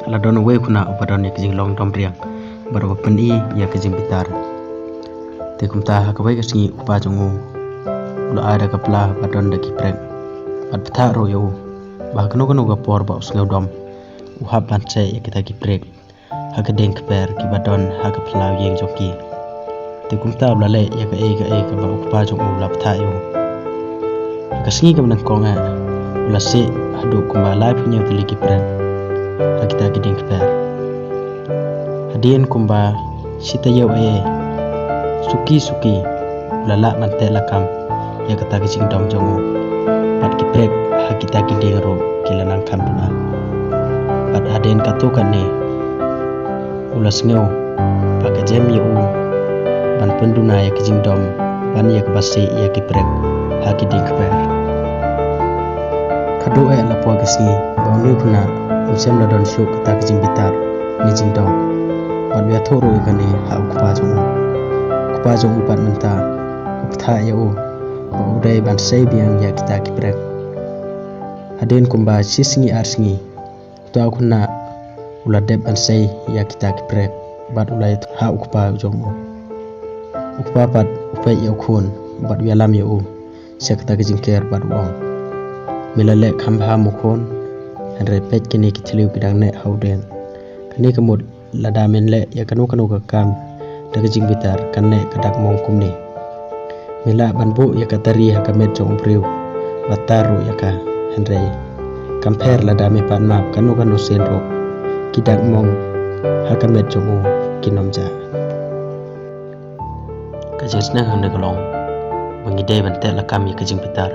la don we kuna upadon yak jing long dom riang bar pen I yak jing bitar te kumta ka wai kasni upa jongu lo ada ka pla padon da kiprek pat ptha ro yo ba kno ga por ba usnga dom u hab ban che yak ta kiprek ha ka deng kper ki badon ha ka pla yeng joki te kumta bla le yak ka ba upa jongu la ptha yo kasni ka nan konga la se hadu kumba live nya tuli kiprek kita giding kper hadien kumba sita yau suki lala mante lakam ya kata gijing dom jongo pat kiprek ha kita giding ro kilanang kampuna pat hadien katukan ne ulas ngeu pakai jem yu ban penduna ya gijing dom ban ya kebasi ya kiprek ha giding kper kado la po gasi bonu kuna Usem la don show kata kijing bitar ni jing dom pan bia thoro ikane ha ukpa jong upat menta uptha ya o ba udai ban sei biang ya kita kiprek haden kumba sisngi arsingi to akuna ula deb ban sei ya kita kiprek bat ulai ha ukpa jong ukpa pat upai ya khon bat bia lam ya o sekta kijing ker bat wong milale khamba mukhon andre pet kini kitliu bidang ne hauden kini kemud lada menle ya kanu ka kam daga jing bitar kanne kadak mong kumni mila banbu ya katari ha kamet jong priu bataru ya ka andre kamper lada me pan map kanu senro kidak mong ha kamet jong kinomja kajesna hande golong bangide bante lakam ya kajing bitar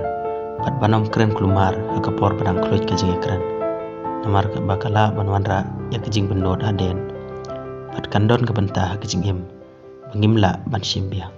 pat banom kren klumar ha kapor padang kloit kajing ekran namar ka bakala banwanra ya kijing benod aden pat kandon ka bentah kijing im bangimla ban simbia